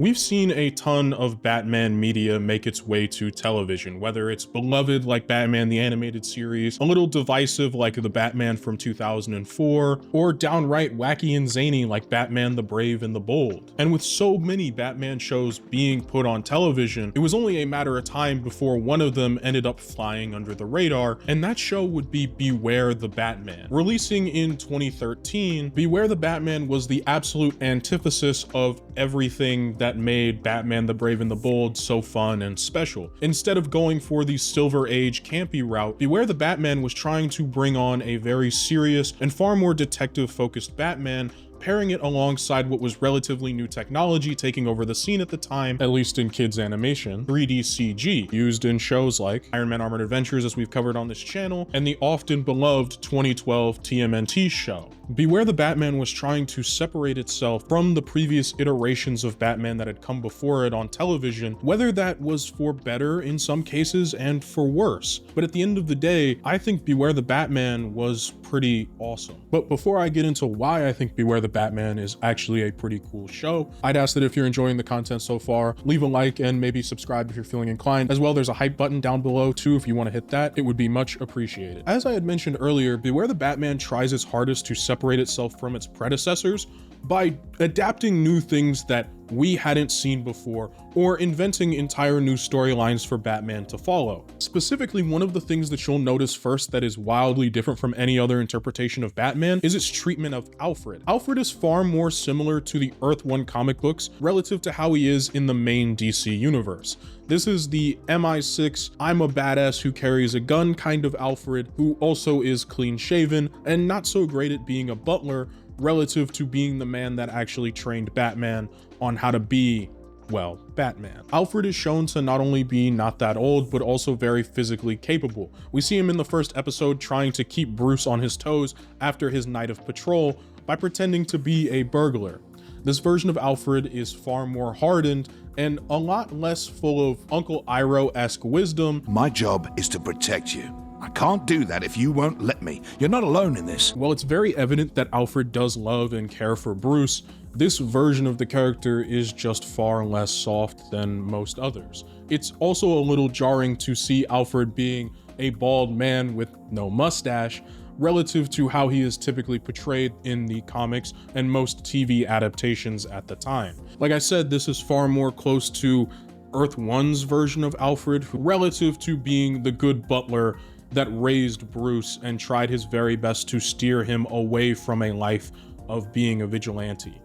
We've seen a ton of Batman media make its way to television, whether it's beloved like Batman the Animated Series, a little divisive like the Batman from 2004, or downright wacky and zany like Batman the Brave and the Bold. And with so many Batman shows being put on television, it was only a matter of time before one of them ended up flying under the radar, and that show would be Beware the Batman. Releasing in 2013, Beware the Batman was the absolute antithesis of everything that made Batman the Brave and the Bold so fun and special. Instead of going for the Silver Age campy route, Beware the Batman was trying to bring on a very serious and far more detective-focused Batman, pairing it alongside what was relatively new technology taking over the scene at the time, at least in kids animation, 3D CG, used in shows like Iron Man Armored Adventures, as we've covered on this channel, and the often beloved 2012 TMNT show. Beware the Batman was trying to separate itself from the previous iterations of Batman that had come before it on television, whether that was for better in some cases and for worse. But at the end of the day, I think Beware the Batman was pretty awesome. But before I get into why I think Beware the Batman is actually a pretty cool show, I'd ask that if you're enjoying the content so far, leave a like and maybe subscribe if you're feeling inclined. As well, there's a hype button down below too if you want to hit that. It would be much appreciated. As I had mentioned earlier, Beware the Batman tries its hardest to separate itself from its predecessors by adapting new things that we hadn't seen before, or inventing entire new storylines for Batman to follow. Specifically, one of the things that you'll notice first that is wildly different from any other interpretation of Batman is its treatment of Alfred. Alfred is far more similar to the Earth 1 comic books relative to how he is in the main DC universe. This is the MI6, I'm a badass who carries a gun kind of Alfred, who also is clean shaven and not so great at being a butler, relative to being the man that actually trained Batman on how to be, well, Batman. Alfred is shown to not only be not that old, but also very physically capable. We see him in the first episode trying to keep Bruce on his toes after his night of patrol by pretending to be a burglar. This version of Alfred is far more hardened and a lot less full of Uncle Iroh-esque wisdom. My job is to protect you. I can't do that if you won't let me. You're not alone in this. While it's very evident that Alfred does love and care for Bruce, this version of the character is just far less soft than most others. It's also a little jarring to see Alfred being a bald man with no mustache, relative to how he is typically portrayed in the comics and most TV adaptations at the time. Like I said, this is far more close to Earth 1's version of Alfred, relative to being the good butler that raised Bruce and tried his very best to steer him away from a life of being a vigilante.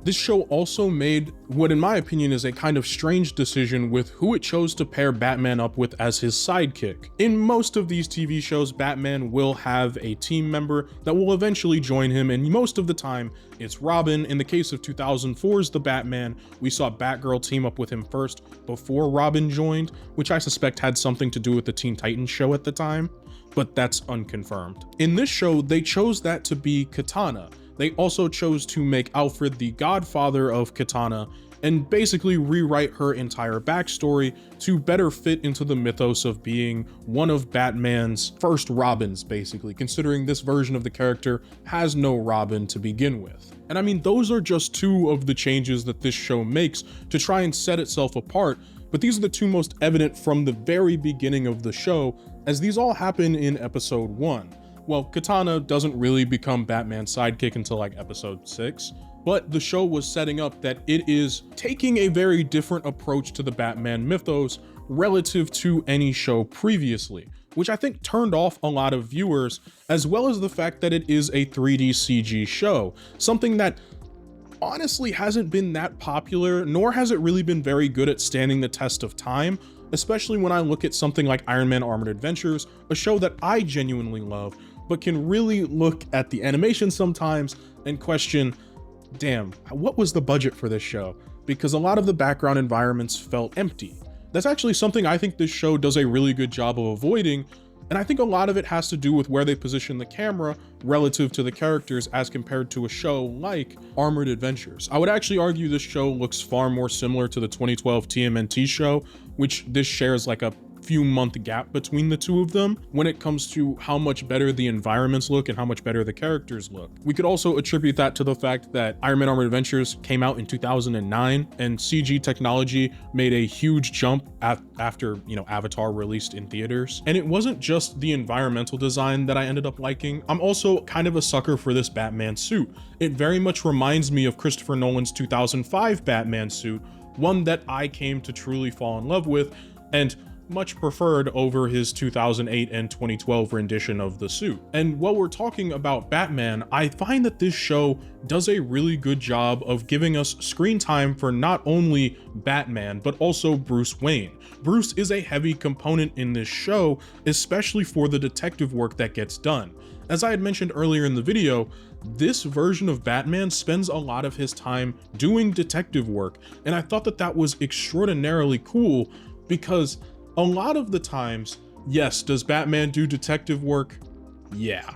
This show also made what in my opinion is a kind of strange decision with who it chose to pair Batman up with as his sidekick. In most of these TV shows, Batman will have a team member that will eventually join him, and most of the time it's Robin. In the case of 2004's The Batman, we saw Batgirl team up with him first before Robin joined, which I suspect had something to do with the Teen Titans show at the time, but that's unconfirmed. In this show, they chose that to be Katana. They also chose to make Alfred the godfather of Katana and basically rewrite her entire backstory to better fit into the mythos of being one of Batman's first Robins, basically, considering this version of the character has no Robin to begin with. And I mean, those are just two of the changes that this show makes to try and set itself apart, but these are the two most evident from the very beginning of the show, as these all happen in episode 1. Well, Katana doesn't really become Batman's sidekick until like episode 6, but the show was setting up that it is taking a very different approach to the Batman mythos relative to any show previously, which I think turned off a lot of viewers, as well as the fact that it is a 3D CG show, something that honestly hasn't been that popular, nor has it really been very good at standing the test of time, especially when I look at something like Iron Man Armored Adventures, a show that I genuinely love, but can really look at the animation sometimes and question, damn, what was the budget for this show? Because a lot of the background environments felt empty. That's actually something I think this show does a really good job of avoiding, and I think a lot of it has to do with where they position the camera relative to the characters as compared to a show like Armored Adventures. I would actually argue this show looks far more similar to the 2012 TMNT show, which this shares like a few month gap between the two of them when it comes to how much better the environments look and how much better the characters look. We could also attribute that to the fact that Iron Man Armored Adventures came out in 2009 and CG technology made a huge jump after, Avatar released in theaters. And it wasn't just the environmental design that I ended up liking. I'm also kind of a sucker for this Batman suit. It very much reminds me of Christopher Nolan's 2005 Batman suit, one that I came to truly fall in love with and much preferred over his 2008 and 2012 rendition of the suit. And while we're talking about Batman, I find that this show does a really good job of giving us screen time for not only Batman, but also Bruce Wayne. Bruce is a heavy component in this show, especially for the detective work that gets done. As I had mentioned earlier in the video, this version of Batman spends a lot of his time doing detective work, and I thought that that was extraordinarily cool because a lot of the times, yes, does Batman do detective work? Yeah.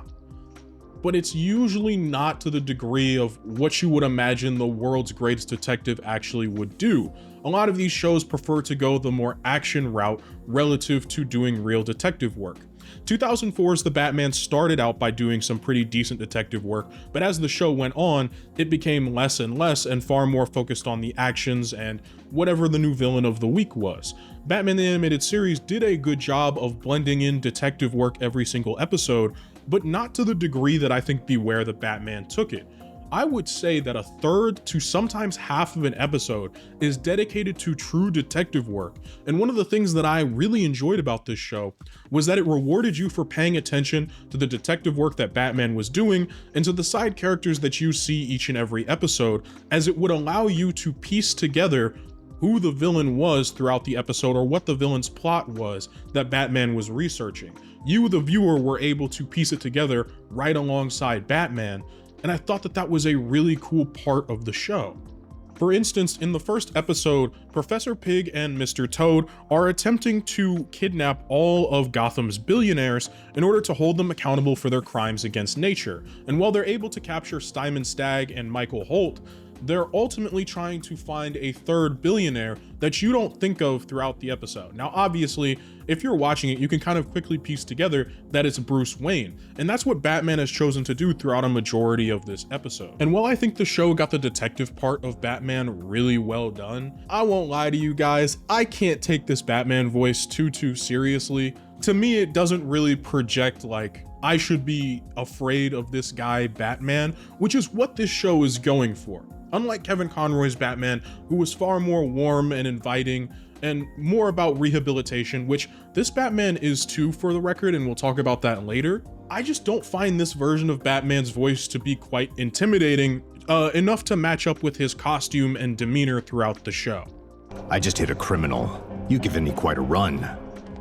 But it's usually not to the degree of what you would imagine the world's greatest detective actually would do. A lot of these shows prefer to go the more action route relative to doing real detective work. 2004's The Batman started out by doing some pretty decent detective work, but as the show went on, it became less and less and far more focused on the actions and whatever the new villain of the week was. Batman the Animated Series did a good job of blending in detective work every single episode, but not to the degree that I think Beware the Batman took it. I would say that a third to sometimes half of an episode is dedicated to true detective work, and one of the things that I really enjoyed about this show was that it rewarded you for paying attention to the detective work that Batman was doing and to the side characters that you see each and every episode, as it would allow you to piece together who the villain was throughout the episode or what the villain's plot was that Batman was researching. You, the viewer, were able to piece it together right alongside Batman, and I thought that that was a really cool part of the show. For instance, in the first episode, Professor Pig and Mr. Toad are attempting to kidnap all of Gotham's billionaires in order to hold them accountable for their crimes against nature. And while they're able to capture Stymon Stagg and Michael Holt, they're ultimately trying to find a third billionaire that you don't think of throughout the episode. Now, obviously, if you're watching it, you can kind of quickly piece together that it's Bruce Wayne, and that's what Batman has chosen to do throughout a majority of this episode. And while I think the show got the detective part of Batman really well done, I won't lie to you guys, I can't take this Batman voice too seriously. To me, it doesn't really project like I should be afraid of this guy Batman, which is what this show is going for. Unlike Kevin Conroy's Batman, who was far more warm and inviting and more about rehabilitation, which this Batman is too, for the record, and we'll talk about that later, I just don't find this version of Batman's voice to be quite intimidating enough to match up with his costume and demeanor throughout the show. I just hit a criminal. You've given me quite a run.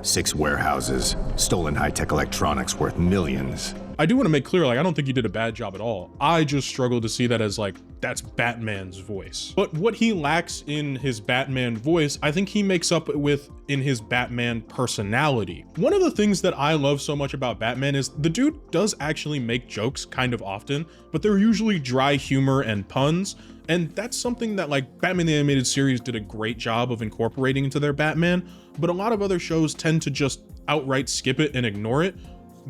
6 warehouses, stolen high-tech electronics worth millions. I do want to make clear, I don't think he did a bad job at all. I just struggle to see that as that's Batman's voice. But what he lacks in his Batman voice, I think he makes up with in his Batman personality. One of the things that I love so much about Batman is the dude does actually make jokes kind of often, but they're usually dry humor and puns. And that's something that Batman the Animated Series did a great job of incorporating into their Batman, but a lot of other shows tend to just outright skip it and ignore it,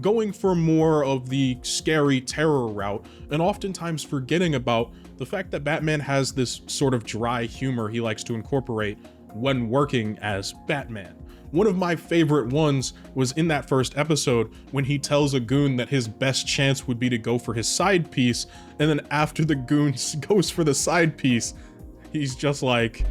going for more of the scary terror route, and oftentimes forgetting about the fact that Batman has this sort of dry humor he likes to incorporate when working as Batman. One of my favorite ones was in that first episode when he tells a goon that his best chance would be to go for his side piece, and then after the goon goes for the side piece, he's just like,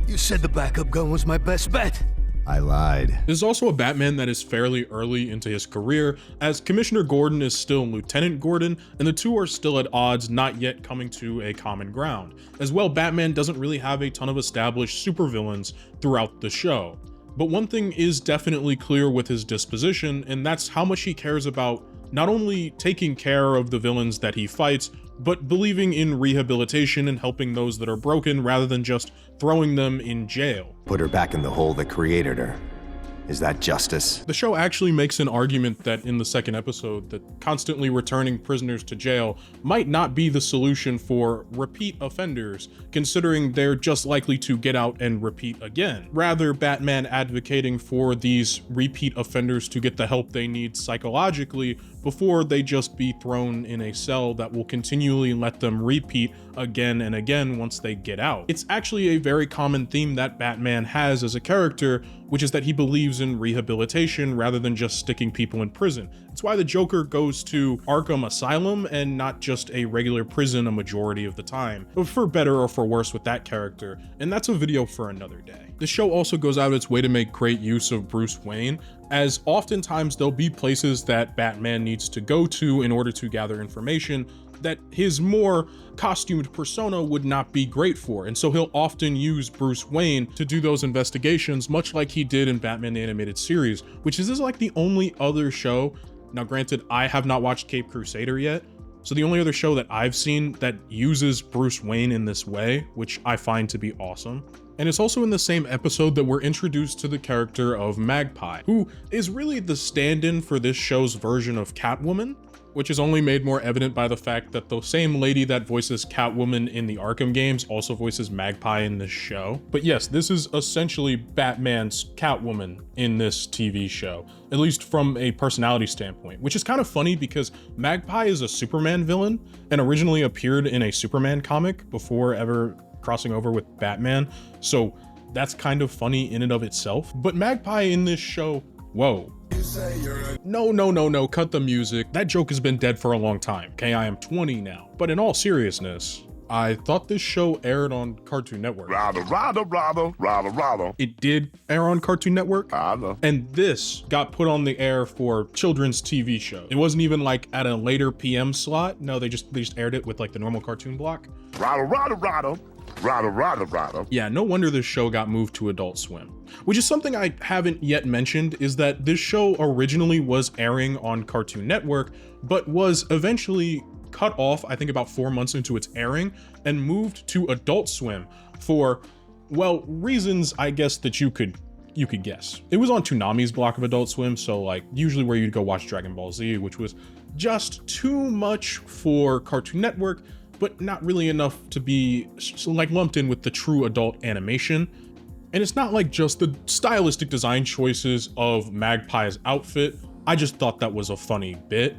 "You said the backup gun was my best bet." I lied. This is also a Batman that is fairly early into his career, as Commissioner Gordon is still Lieutenant Gordon, and the two are still at odds, not yet coming to a common ground. As well, Batman doesn't really have a ton of established supervillains throughout the show. But one thing is definitely clear with his disposition, and that's how much he cares about not only taking care of the villains that he fights, but believing in rehabilitation and helping those that are broken rather than just throwing them in jail. Put her back in the hole that created her. Is that justice? The show actually makes an argument that in the second episode that constantly returning prisoners to jail might not be the solution for repeat offenders, considering they're just likely to get out and repeat again. Rather, Batman advocating for these repeat offenders to get the help they need psychologically before they just be thrown in a cell that will continually let them repeat again and again once they get out. It's actually a very common theme that Batman has as a character, which is that he believes in rehabilitation rather than just sticking people in prison. It's why the Joker goes to Arkham Asylum and not just a regular prison a majority of the time, but for better or for worse with that character, and that's a video for another day. The show also goes out of its way to make great use of Bruce Wayne, as oftentimes there'll be places that Batman needs to go to in order to gather information that his more costumed persona would not be great for, and so he'll often use Bruce Wayne to do those investigations, much like he did in Batman the Animated Series, which is like the only other show. Now granted, I have not watched Cape Crusader yet, so the only other show that I've seen that uses Bruce Wayne in this way, which I find to be awesome. And it's also in the same episode that we're introduced to the character of Magpie, who is really the stand-in for this show's version of Catwoman, which is only made more evident by the fact that the same lady that voices Catwoman in the Arkham games also voices Magpie in this show. But yes, this is essentially Batman's Catwoman in this TV show, at least from a personality standpoint, which is kind of funny because Magpie is a Superman villain and originally appeared in a Superman comic before ever crossing over with Batman. So that's kind of funny in and of itself. But Magpie in this show, whoa. No, cut the music. That joke has been dead for a long time, okay? I am 20 now. But in all seriousness, I thought this show aired on Cartoon Network. Rather. It did air on Cartoon Network. Rather. And this got put on the air for children's TV show. It wasn't even like at a later PM slot. No, they just aired it with like the normal cartoon block. Rather. Yeah, no wonder this show got moved to Adult Swim. Which is something I haven't yet mentioned, is that this show originally was airing on Cartoon Network, but was eventually cut off, I think about 4 months into its airing, and moved to Adult Swim for, well, reasons I guess that you could guess. It was on Toonami's block of Adult Swim, so like usually where you'd go watch Dragon Ball Z, which was just too much for Cartoon Network, but not really enough to be like lumped in with the true adult animation. And it's not like just the stylistic design choices of Magpie's outfit. I just thought that was a funny bit.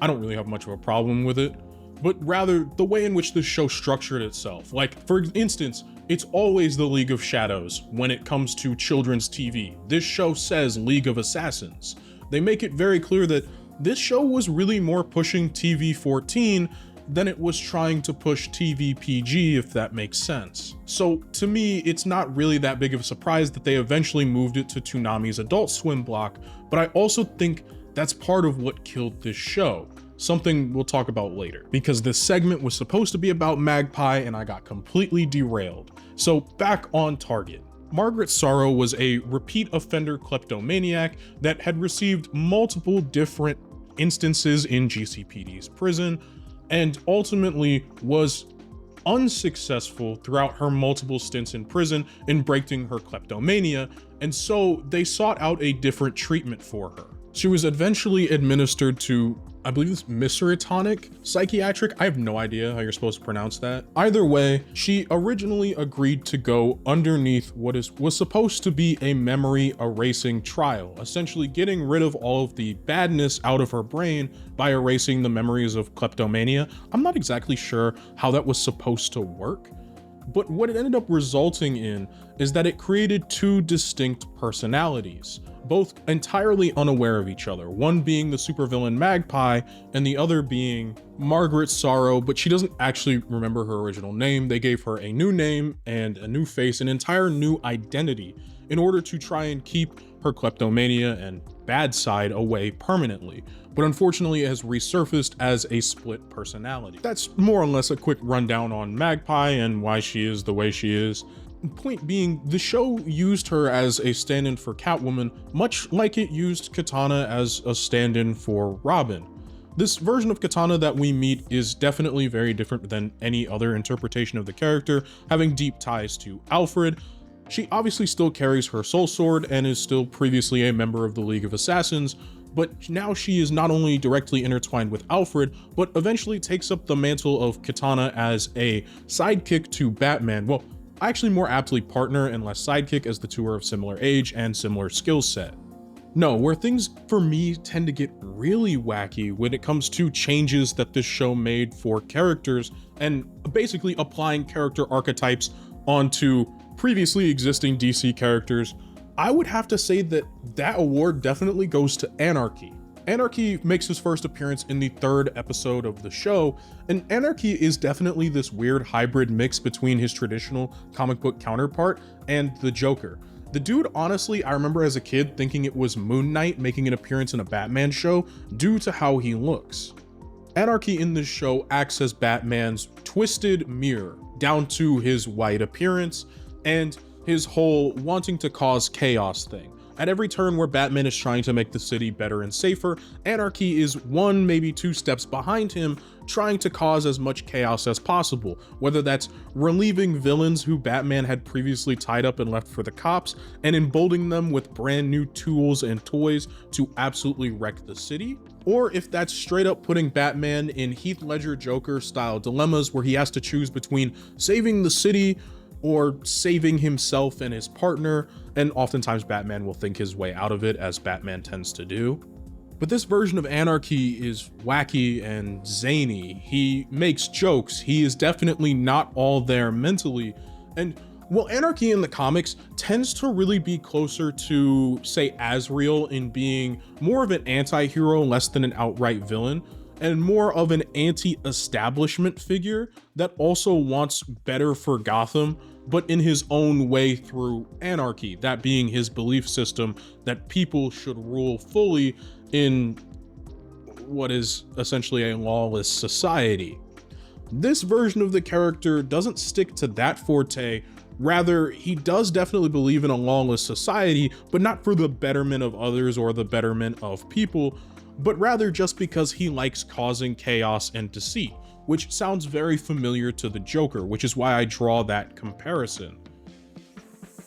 I don't really have much of a problem with it, but rather the way in which the show structured itself. Like, for instance, it's always the League of Shadows when it comes to children's TV. This show says League of Assassins. They make it very clear that this show was really more pushing TV 14 than it was trying to push TV PG, if that makes sense. So to me, it's not really that big of a surprise that they eventually moved it to Toonami's Adult Swim block, but I also think that's part of what killed this show. Something we'll talk about later, because this segment was supposed to be about Magpie and I got completely derailed. So back on target. Margaret Sorrow was a repeat offender kleptomaniac that had received multiple different instances in GCPD's prison, and ultimately was unsuccessful throughout her multiple stints in prison in breaking her kleptomania, and so they sought out a different treatment for her. She was eventually administered to, I believe it's Miseritonic Psychiatric. I have no idea how you're supposed to pronounce that. Either way, she originally agreed to go underneath what was supposed to be a memory erasing trial, essentially getting rid of all of the badness out of her brain by erasing the memories of kleptomania. I'm not exactly sure how that was supposed to work, but what it ended up resulting in is that it created two distinct personalities, both entirely unaware of each other, one being the supervillain Magpie and the other being Margaret Sorrow, but she doesn't actually remember her original name. They gave her a new name and a new face, an entire new identity, in order to try and keep her kleptomania and bad side away permanently. But unfortunately it has resurfaced as a split personality. That's more or less a quick rundown on Magpie and why she is the way she is. Point being, the show used her as a stand-in for Catwoman, much like it used Katana as a stand-in for Robin. This version of Katana that we meet is definitely very different than any other interpretation of the character, having deep ties to Alfred, She obviously still carries her soul sword and is still previously a member of the League of Assassins, but now she is not only directly intertwined with Alfred, but eventually takes up the mantle of Katana as a sidekick to Batman. Well, actually more aptly partner and less sidekick, as the two are of similar age and similar skill set. No, where things for me tend to get really wacky when it comes to changes that this show made for characters and basically applying character archetypes onto previously existing DC characters, I would have to say that that award definitely goes to Anarchy. Anarchy makes his first appearance in the 3rd episode of the show, and Anarchy is definitely this weird hybrid mix between his traditional comic book counterpart and the Joker. The dude, honestly, I remember as a kid thinking it was Moon Knight making an appearance in a Batman show due to how he looks. Anarchy in this show acts as Batman's twisted mirror, down to his white appearance and his whole wanting to cause chaos thing. At every turn where Batman is trying to make the city better and safer, Anarchy is 1, maybe 2 steps behind him, trying to cause as much chaos as possible, whether that's relieving villains who Batman had previously tied up and left for the cops, and emboldening them with brand new tools and toys to absolutely wreck the city, or if that's straight up putting Batman in Heath Ledger Joker style dilemmas where he has to choose between saving the city or saving himself and his partner, and oftentimes Batman will think his way out of it, as Batman tends to do. But this version of Anarchy is wacky and zany. He makes jokes. He is definitely not all there mentally. And while Anarchy in the comics tends to really be closer to, say, Azrael in being more of an anti-hero less than an outright villain, and more of an anti-establishment figure that also wants better for Gotham, but in his own way through anarchy, that being his belief system that people should rule fully in what is essentially a lawless society. This version of the character doesn't stick to that forte. Rather, he does definitely believe in a lawless society, but not for the betterment of others or the betterment of people, but rather just because he likes causing chaos and deceit, which sounds very familiar to the Joker, which is why I draw that comparison.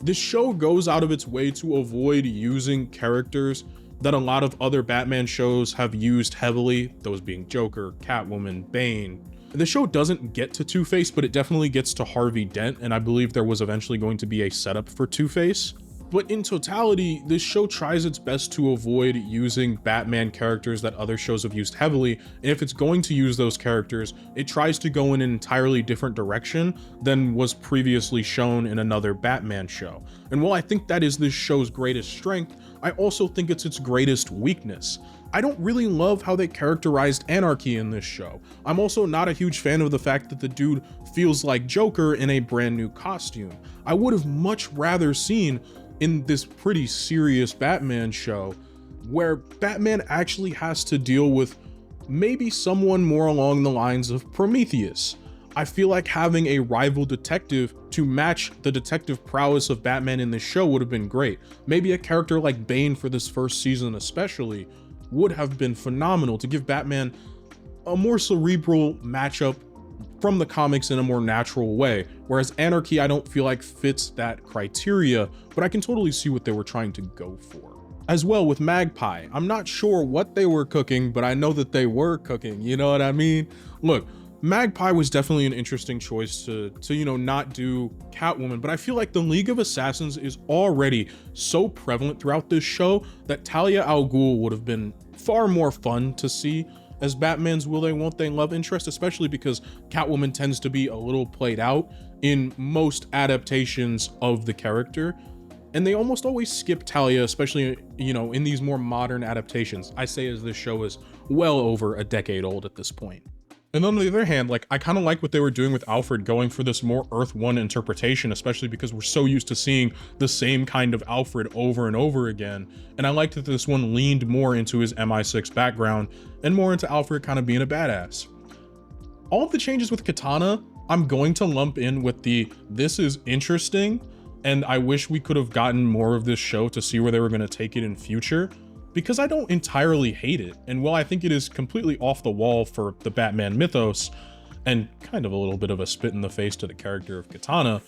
This show goes out of its way to avoid using characters that a lot of other Batman shows have used heavily, those being Joker, Catwoman, Bane. The show doesn't get to Two-Face, but it definitely gets to Harvey Dent, and I believe there was eventually going to be a setup for Two-Face. But in totality, this show tries its best to avoid using Batman characters that other shows have used heavily, and if it's going to use those characters, it tries to go in an entirely different direction than was previously shown in another Batman show. And while I think that is this show's greatest strength, I also think it's its greatest weakness. I don't really love how they characterized Anarchy in this show. I'm also not a huge fan of the fact that the dude feels like Joker in a brand new costume. I would have much rather seen in this pretty serious Batman show where Batman actually has to deal with maybe someone more along the lines of Prometheus. I feel like having a rival detective to match the detective prowess of Batman in this show would have been great. Maybe a character like Bane for this first season especially would have been phenomenal to give Batman a more cerebral matchup from the comics in a more natural way, whereas Anarchy I don't feel like fits that criteria, but I can totally see what they were trying to go for. As well with Magpie, I'm not sure what they were cooking, but I know that they were cooking, you know what I mean? Look, Magpie was definitely an interesting choice to not do Catwoman, but I feel like the League of Assassins is already so prevalent throughout this show that Talia al Ghul would have been far more fun to see as Batman's will they won't they love interest, especially because Catwoman tends to be a little played out in most adaptations of the character. And they almost always skip Talia, especially, in these more modern adaptations. I say as this show is well over a decade old at this point. And on the other hand, I kind of like what they were doing with Alfred, going for this more Earth 1 interpretation, especially because we're so used to seeing the same kind of Alfred over and over again. And I liked that this one leaned more into his MI6 background and more into Alfred kind of being a badass. All of the changes with Katana, I'm going to lump in with this is interesting, and I wish we could have gotten more of this show to see where they were going to take it in future, because I don't entirely hate it. And while I think it is completely off the wall for the Batman mythos, and kind of a little bit of a spit in the face to the character of Katana,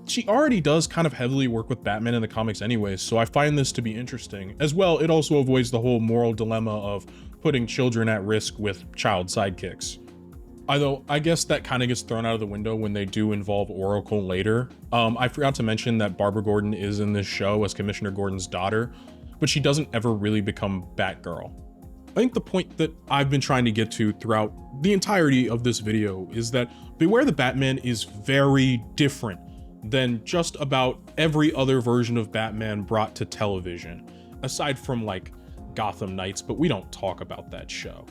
she already does kind of heavily work with Batman in the comics anyways, so I find this to be interesting. As well, it also avoids the whole moral dilemma of putting children at risk with child sidekicks. Although I guess that kind of gets thrown out of the window when they do involve Oracle later. I forgot to mention that Barbara Gordon is in this show as Commissioner Gordon's daughter, but she doesn't ever really become Batgirl. I think the point that I've been trying to get to throughout the entirety of this video is that Beware the Batman is very different than just about every other version of Batman brought to television, aside from like Gotham Knights, but we don't talk about that show.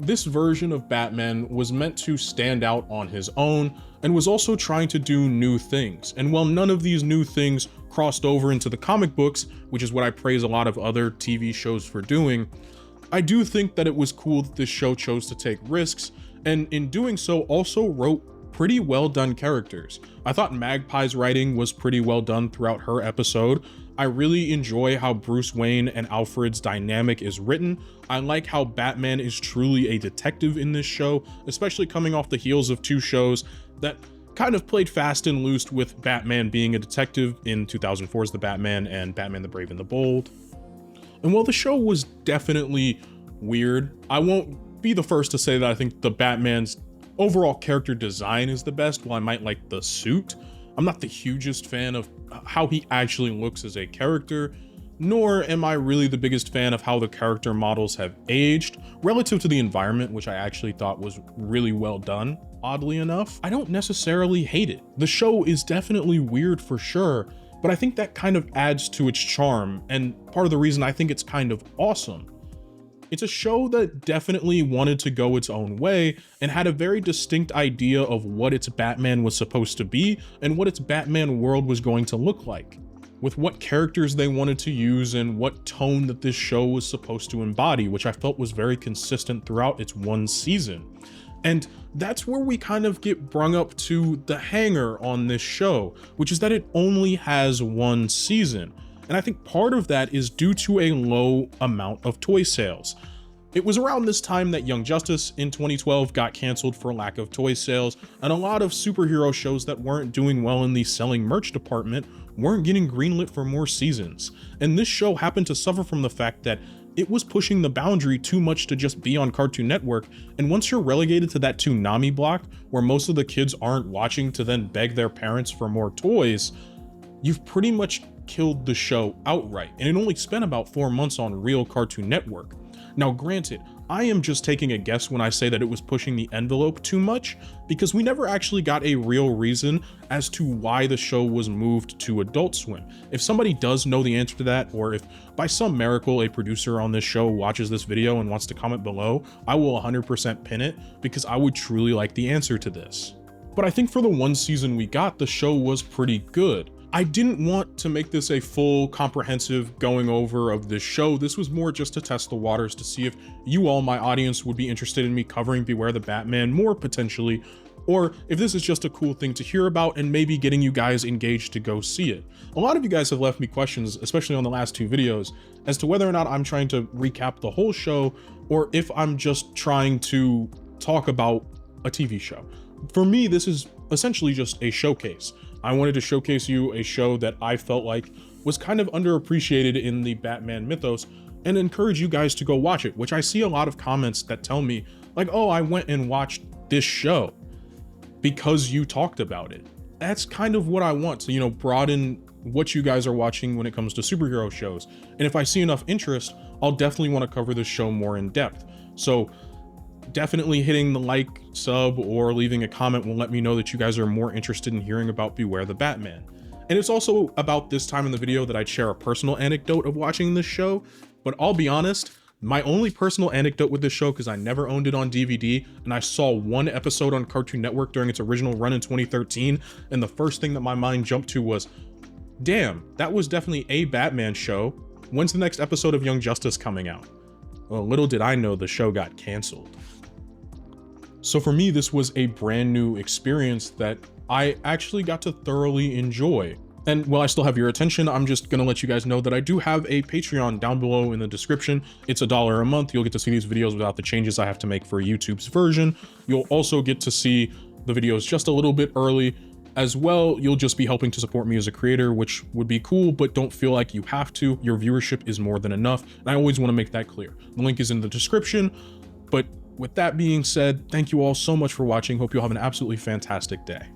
This version of Batman was meant to stand out on his own and was also trying to do new things. And while none of these new things crossed over into the comic books, which is what I praise a lot of other TV shows for doing, I do think that it was cool that this show chose to take risks, and in doing so also wrote pretty well done characters. I thought Magpie's writing was pretty well done throughout her episode. I really enjoy how Bruce Wayne and Alfred's dynamic is written. I like how Batman is truly a detective in this show, especially coming off the heels of two shows that kind of played fast and loose with Batman being a detective in 2004's The Batman and Batman the Brave and the Bold. And while the show was definitely weird, I won't be the first to say that I think the Batman's overall character design is the best. While I might like the suit, I'm not the hugest fan of how he actually looks as a character, nor am I really the biggest fan of how the character models have aged relative to the environment, which I actually thought was really well done. Oddly enough, I don't necessarily hate it. The show is definitely weird for sure, but I think that kind of adds to its charm, and part of the reason I think it's kind of awesome. It's a show that definitely wanted to go its own way and had a very distinct idea of what its Batman was supposed to be and what its Batman world was going to look like, with what characters they wanted to use and what tone that this show was supposed to embody, which I felt was very consistent throughout its one season. And that's where we kind of get brung up to the hanger on this show, which is that it only has one season. And I think part of that is due to a low amount of toy sales. It was around this time that Young Justice in 2012 got canceled for lack of toy sales, and a lot of superhero shows that weren't doing well in the selling merch department weren't getting greenlit for more seasons. And this show happened to suffer from the fact that it was pushing the boundary too much to just be on Cartoon Network, and once you're relegated to that Toonami block, where most of the kids aren't watching to then beg their parents for more toys, you've pretty much killed the show outright, and it only spent about 4 months on real Cartoon Network. Now granted, I am just taking a guess when I say that it was pushing the envelope too much, because we never actually got a real reason as to why the show was moved to Adult Swim. If somebody does know the answer to that, or if by some miracle a producer on this show watches this video and wants to comment below, I will 100% pin it, because I would truly like the answer to this. But I think for the one season we got, the show was pretty good. I didn't want to make this a full, comprehensive going over of this show. This was more just to test the waters to see if you all, my audience, would be interested in me covering Beware the Batman more potentially, or if this is just a cool thing to hear about and maybe getting you guys engaged to go see it. A lot of you guys have left me questions, especially on the last two videos, as to whether or not I'm trying to recap the whole show or if I'm just trying to talk about a TV show. For me, this is essentially just a showcase. I wanted to showcase you a show that I felt like was kind of underappreciated in the Batman mythos and encourage you guys to go watch it, which I see a lot of comments that tell me like, oh, I went and watched this show because you talked about it. That's kind of what I want to, broaden what you guys are watching when it comes to superhero shows. And if I see enough interest, I'll definitely want to cover this show more in depth. So definitely hitting the like, sub, or leaving a comment will let me know that you guys are more interested in hearing about Beware the Batman. And it's also about this time in the video that I'd share a personal anecdote of watching this show, but I'll be honest, my only personal anecdote with this show, because I never owned it on DVD, and I saw one episode on Cartoon Network during its original run in 2013, and the first thing that my mind jumped to was, damn, that was definitely a Batman show. When's the next episode of Young Justice coming out? Well, little did I know the show got canceled. So for me, this was a brand new experience that I actually got to thoroughly enjoy. And while I still have your attention, I'm just gonna let you guys know that I do have a Patreon down below in the description. It's $1 a month. You'll get to see these videos without the changes I have to make for YouTube's version. You'll also get to see the videos just a little bit early. As well, you'll just be helping to support me as a creator, which would be cool, but don't feel like you have to. Your viewership is more than enough, and I always want to make that clear. The link is in the description, but with that being said, thank you all so much for watching. Hope you all have an absolutely fantastic day.